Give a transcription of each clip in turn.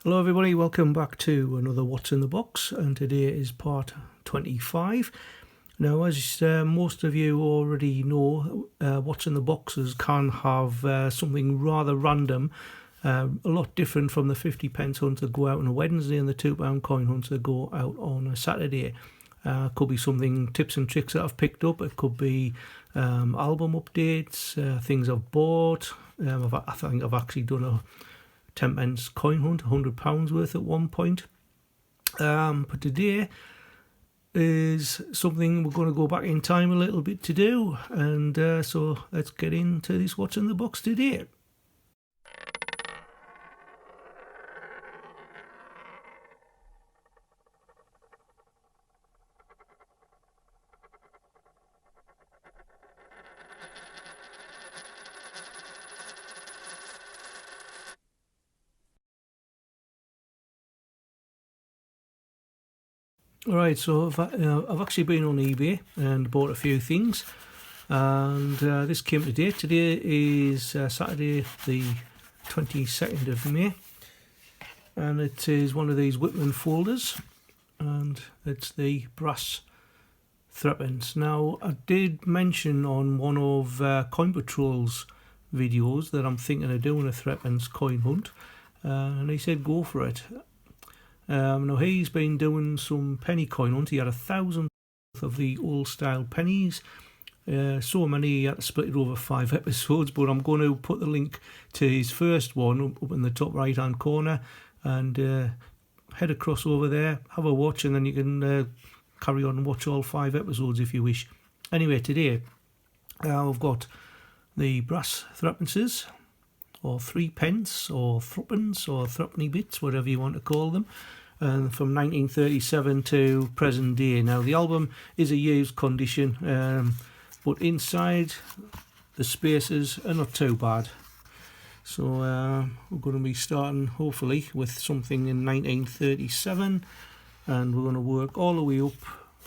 Hello everybody, welcome back to another What's in the Box, and today is part 25. Now, as most of you already know, What's in the Boxes can have something rather random, a lot different from the 50 pence hunts that go out on a Wednesday and the £2 coin hunts that go out on a Saturday. Could be something, tips and tricks that I've picked up. It could be album updates, things I've bought. I think I've actually done a 10 pence coin hunt, £100 worth at one point. But today is something we're going to go back in time a little bit to do, and so let's get into this What's in the Box today. Alright, so I've actually been on eBay and bought a few things, and this came today. Today is Saturday the 22nd of May, and it is one of these Whitman folders, and it's the brass threepence. Now, I did mention on one of Coin Patrol's videos that I'm thinking of doing a threepence coin hunt, and he said go for it. Now, he's been doing some penny coin hunt. He had 1,000 of the old style pennies, so many he had to split it over 5 episodes, but I'm going to put the link to his first one up in the top right hand corner, and head across over there, have a watch, and then you can carry on and watch all 5 episodes if you wish. Anyway, today we've got the brass threepences, or 3 pence, or threepence, or threepenny bits, whatever you want to call them, and from 1937 to present day. Now, the album is a used condition, but inside the spaces are not too bad. So we're going to be starting hopefully with something in 1937, and we're going to work all the way up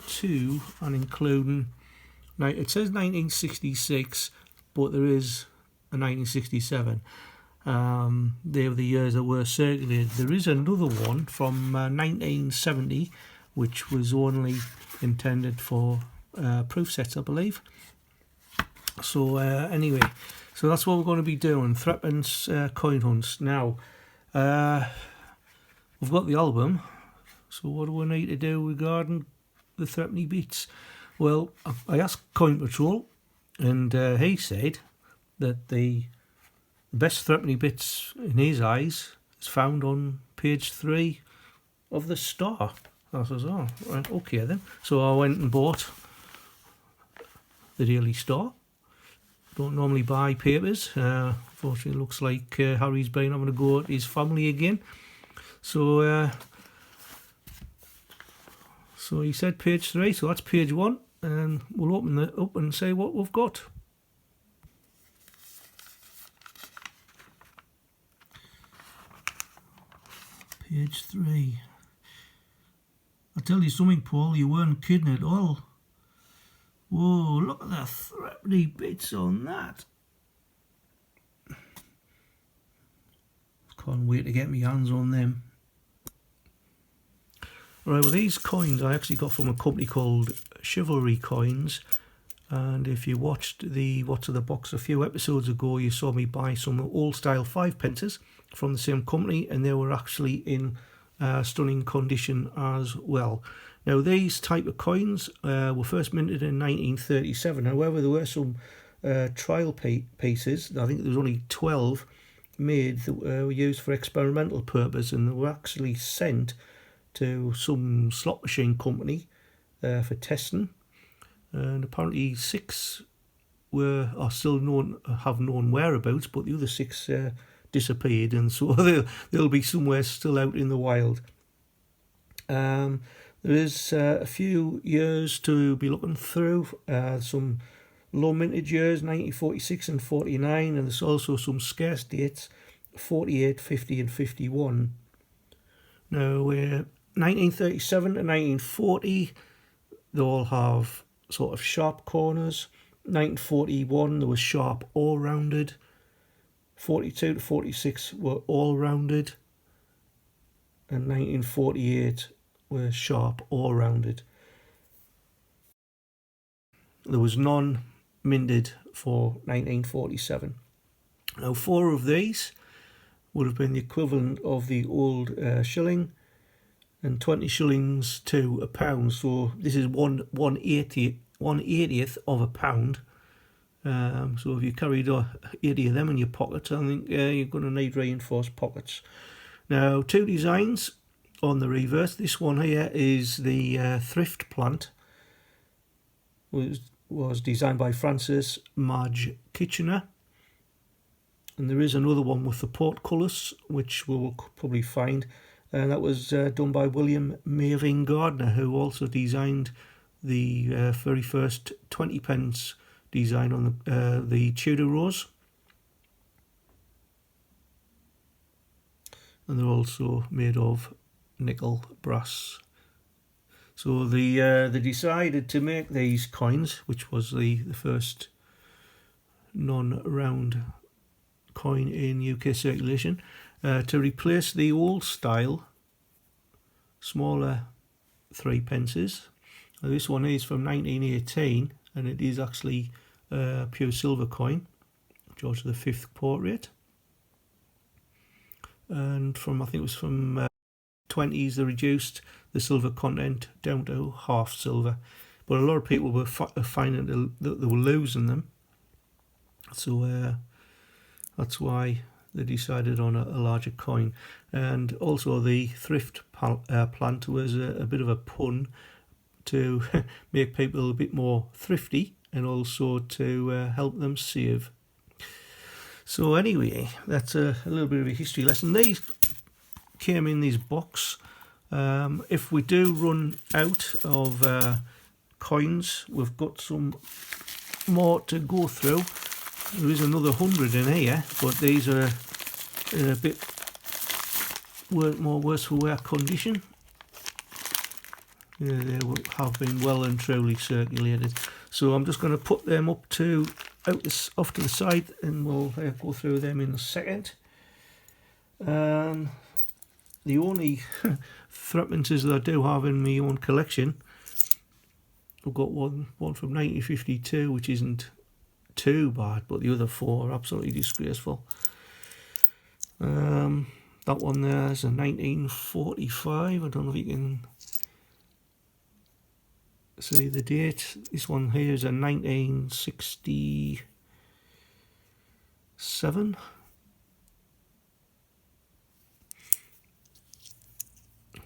to and including, now it says 1966, but there is a 1967. They were the years that were circulated. There is another one from 1970, which was only intended for proof sets, I believe. So anyway, so that's what we're going to be doing, threepence coin hunts. Now, we've got the album, so what do we need to do regarding the threepenny bits? Well, I asked Coin Patrol, and he said that the best threepenny bits in his eyes is found on page 3 of the Star. I says, oh, right, okay then. So I went and bought the Daily Star. Don't normally buy papers. Unfortunately, it looks like Harry's been having a go at his family again. So he said page 3, so that's page 1, and we'll open it up and see what we've got. Page 3. I tell you something, Paul, you weren't kidding at all. Whoa, look at the threepenny bits on that. Can't wait to get my hands on them. Right, well, these coins I actually got from a company called Chivalry Coins, and if you watched the What's in the Box a few episodes ago, you saw me buy some old style 5 pences from the same company, and they were actually in stunning condition as well. Now, these type of coins were first minted in 1937. However, there were some trial pieces. I think there was only 12 made that were used for experimental purpose, and they were actually sent to some slot machine company for testing. And apparently 6 are still have known whereabouts, but the other 6 disappeared, and so they'll be somewhere still out in the wild. There is a few years to be looking through, some low mintage years, 1946 and 49, and there's also some scarce dates, 48, 50 and 51. Now, 1937 to 1940, they all have sort of sharp corners. 1941, there was sharp all rounded. 42 to 46 were all rounded. and 1948 were sharp or rounded. There was none minted for 1947. Now 4 of these would have been the equivalent of the old shilling, and 20 shillings to a pound. So this is 1/80th of a pound. So if you carried 80 of them in your pockets, I think you're going to need reinforced pockets. Now 2 designs on the reverse. This one here is the thrift plant. Was designed by Francis Madge Kitchener. And there is another one with the portcullis, which we'll probably find. And that was done by William Mervyn Gardner, who also designed the very first 20p design on the Tudor Rose. And they're also made of nickel brass. So they decided to make these coins, which was the first non-round coin in UK circulation, to replace the old style smaller 3pences. Now this one is from 1918, and it is actually a pure silver coin, George V portrait. And from, I think it was from 20s, they reduced the silver content down to half silver, but a lot of people were finding that they were losing them, so that's why they decided on a larger coin. And also the thrift plant was a bit of a pun to make people a bit more thrifty and also to help them save. So anyway, that's a little bit of a history lesson. These came in this box. If we do run out of coins, we've got some more to go through. There is another 100 in here, but these are in a bit worse for wear condition. Yeah, they have been well and truly circulated. So I'm just going to put them up to off to the side, and we'll go through them in a second. The only threepences that I do have in my own collection, I've got one from 1952, which isn't too bad, but the other 4 are absolutely disgraceful. That one there is a 1945. I don't know if you can see the date. This one here is a 1967.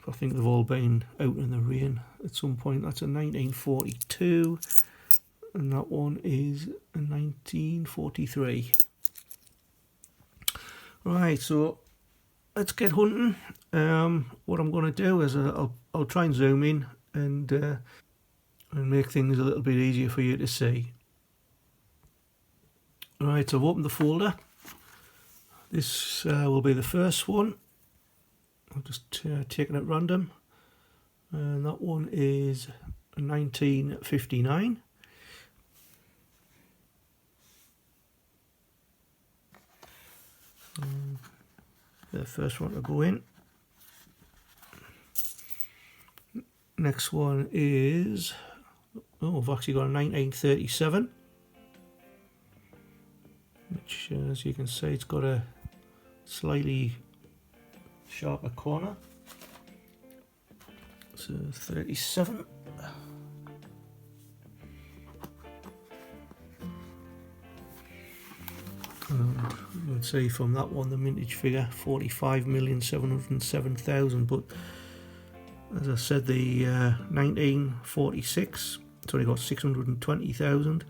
I think they've all been out in the rain at some point. That's a 1942, and that one is a 1943. Right, so let's get hunting. What I'm going to do is I'll try and zoom in and make things a little bit easier for you to see. Right, so I've opened the folder. This will be the first one. I'm just taking it random, and that one is 1959. The first one to go in. Next one is, I've actually got a 1937, which as you can see, it's got a slightly sharper corner. So 37. And you can see from that one the mintage figure 45,707,000, but as I said, the 1946 it's only got 620,000,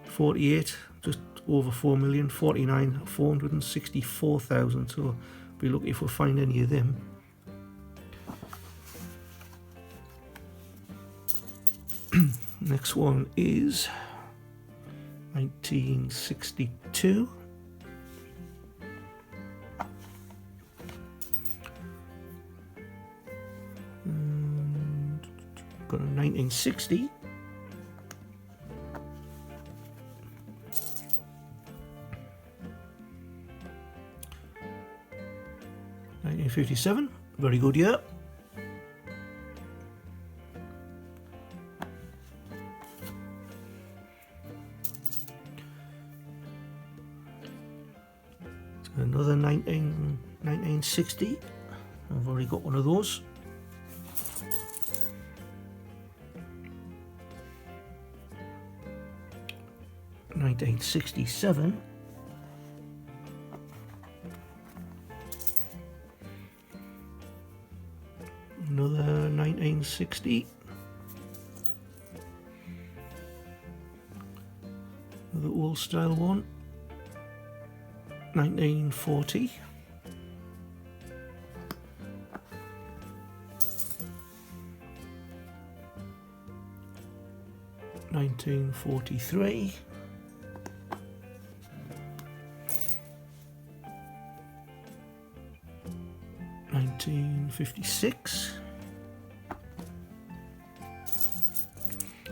48 just over 4 million, 49 464,000. So be lucky if we find any of them. Next one is 1962. And got a 1960. 1957, Very good year. Another 1960. I've already got one of those. $1967. Another 1960. Another old style one. 1940. $1943. $1956.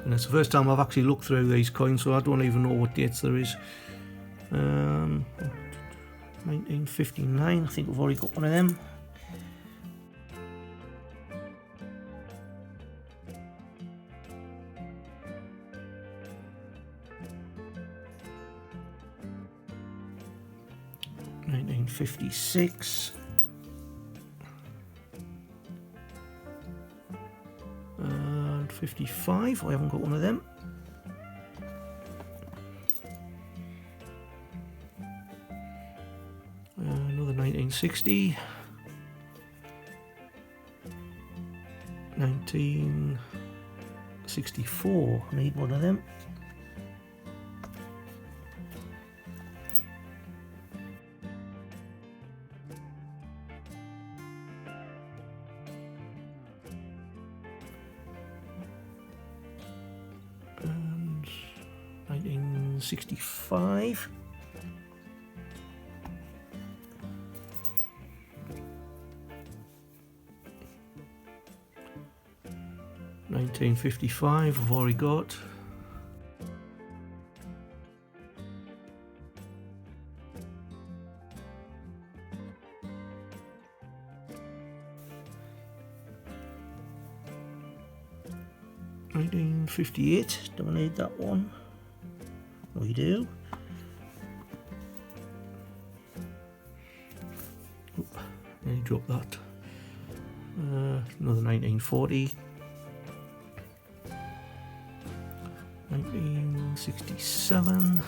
And it's the first time I've actually looked through these coins, so I don't even know what dates there is. 1959, I think we've already got one of them. $1956. And 55, I haven't got one of them. Another 1960. 1964, I need one of them. And 1965. 1955, I've already got. $1958, don't need that one. We do. Oop, nearly dropped that. Another 1940. 1967,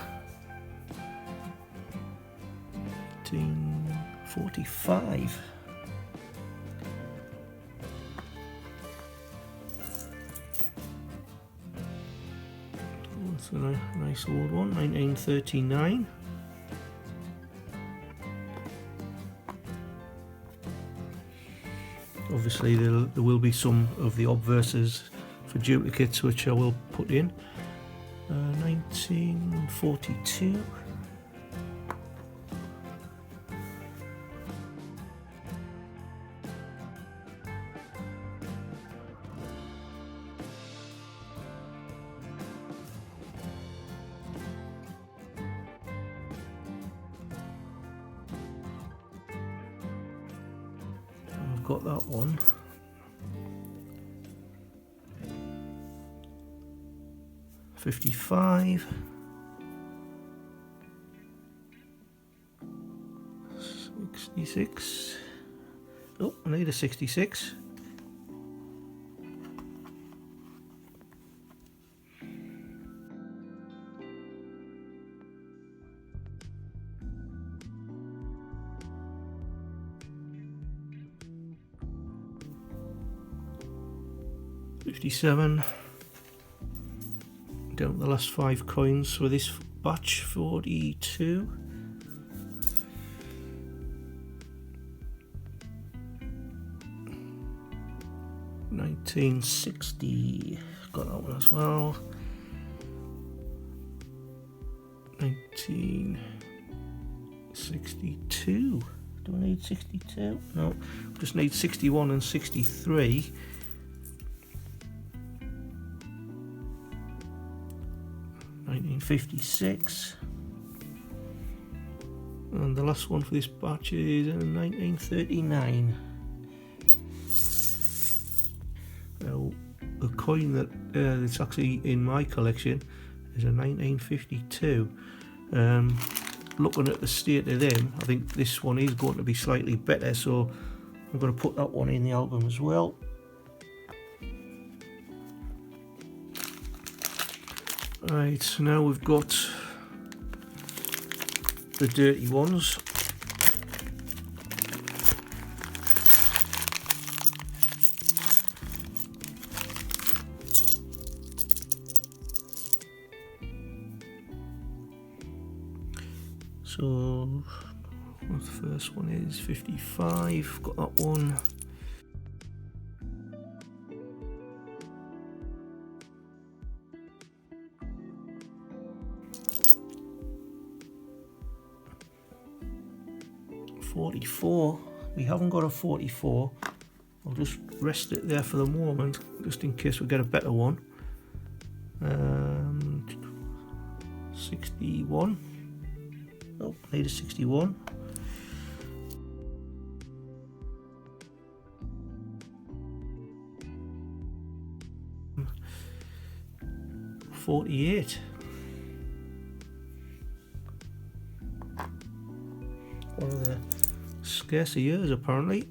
1945, that's a nice old one, 1939, obviously there will be some of the obverses for duplicates which I will put in. 1942. I've got that one. $55. 66. Oh, I need a 66. $57. Down to the last 5 coins for this batch. 42. $1960. Got that one as well. 1962. Do I need 62? No, just need 61 and 63. $1956. And the last one for this batch is 1939. a coin that that's actually in my collection is a 1952. Looking at the state of them, I think this one is going to be slightly better, so I'm going to put that one in the album as well. Right, so now we've got the dirty ones. So what the first one is 55, got that one. .44, we haven't got a 44. I'll just rest it there for the moment, just in case we get a better one. 61. Oh, I need a 61. .48. One of the scarcer years apparently.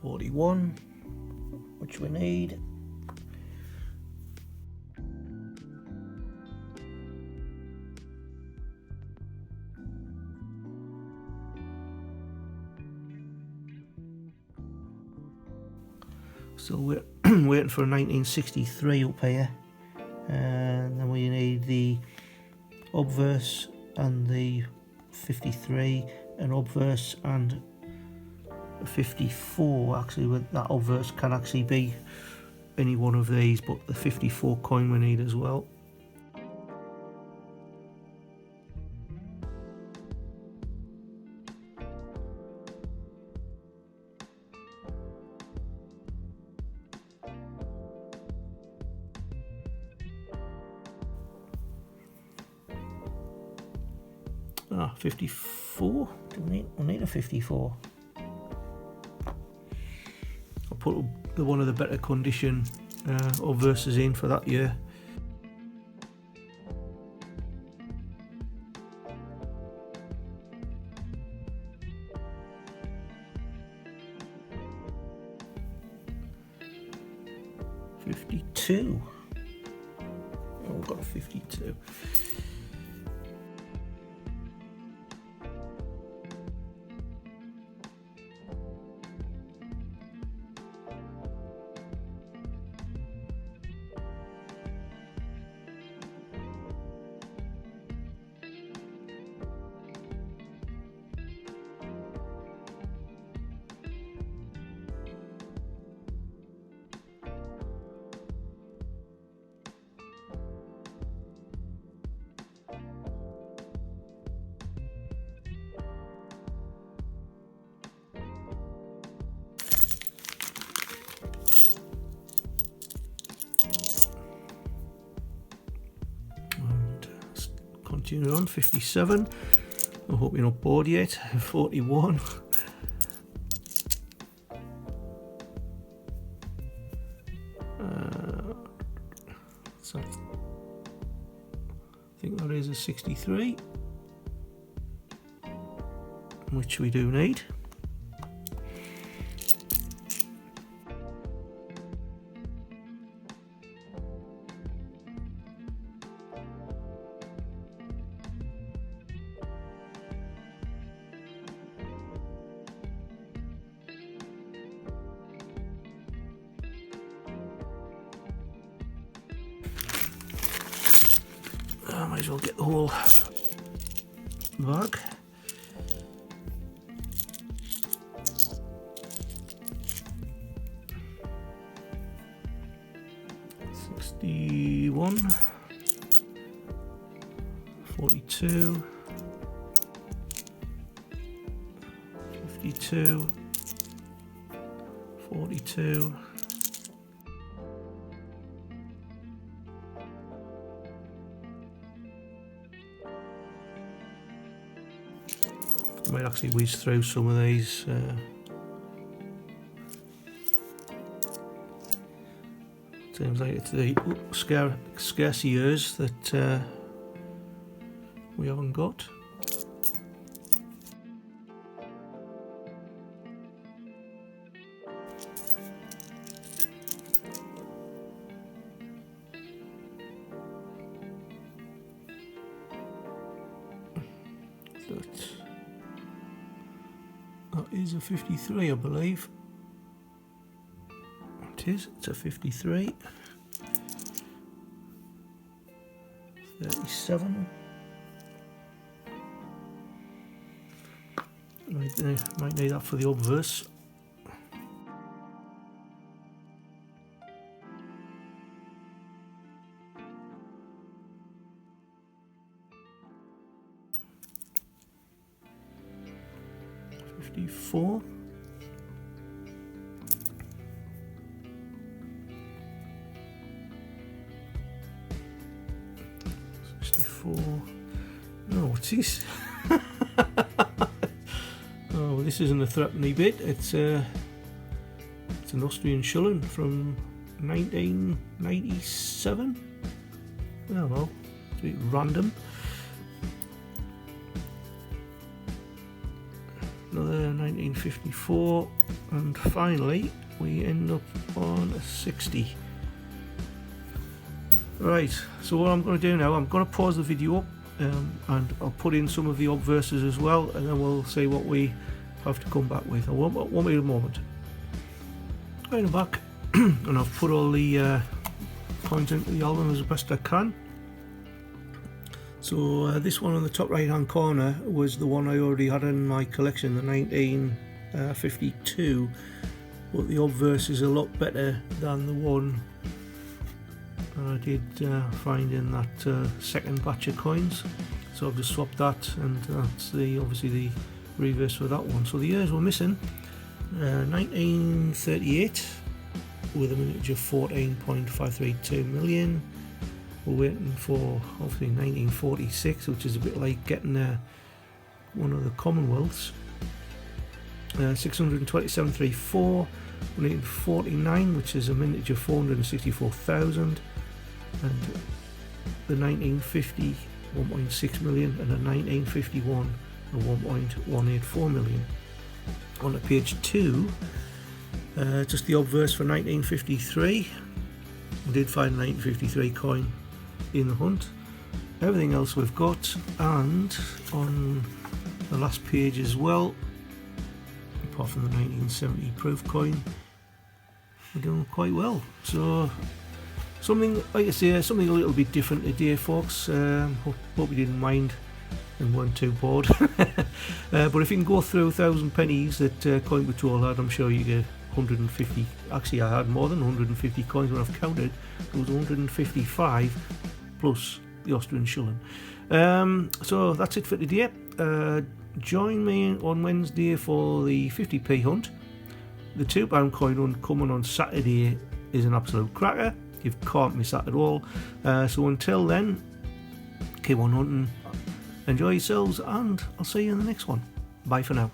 .41, which we need. So we're waiting for a 1963 up here, and then we need the obverse and the 53, an obverse and a 54. Actually, with that obverse can actually be any one of these, but the 54 coin we need as well. Ah, 54. I need a 54. I'll put one of the better condition obverses in for that year. .52. Oh, we've got a 52. Continue on, 57. I hope you're not bored yet. 41. So I think that is a 63, which we do need. I might as well get the whole bag. .61, 42, 52, 42. I might actually whiz through some of these Seems like it's the scarce years that we haven't got. That is a 53, I believe. It is, it's a 53. 37. Might need that for the obverse. Four. 64. No, what's this? Oh, this isn't a threepenny bit. It's an Austrian shilling from 1997. I don't know. It's a bit random. Another 1954, and finally we end up on a 60. Right, so what I'm going to do now, I'm going to pause the video up and I'll put in some of the obverses as well, and then we'll see what we have to come back with. I won't wait a moment. Right, I'm back and I've put all the coins into the album as best I can. So this one on the top right hand corner was the one I already had in my collection, the 1952, but the obverse is a lot better than the one I did find in that second batch of coins. So I've just swapped that, and that's obviously the reverse for that one. So the years we're missing, 1938 with a mintage of 14.532 million. We're waiting for obviously 1946, which is a bit like getting one of the Commonwealths. 627.34, 1949, which is a mintage of 464,000, and the 1950 1.6 million, and a 1951 a 1.184 million. On to page 2, just the obverse for 1953. We did find a 1953 coin in the hunt. Everything else we've got, and on the last page as well, apart from the 1970 proof coin, we're doing quite well. So something, like I say, something a little bit different today, folks. Hope you didn't mind and weren't too bored. But if you can go through 1,000 pennies that Coin Patrol had, I'm sure you get 150. Actually, I had more than 150 coins when I've counted. There was 155 plus the Austrian shilling. So that's it for today. Join me on Wednesday for the 50p hunt. The £2 coin hunt coming on Saturday is an absolute cracker. You can't miss that at all. So until then, keep on hunting, enjoy yourselves, and I'll see you in the next one. Bye for now.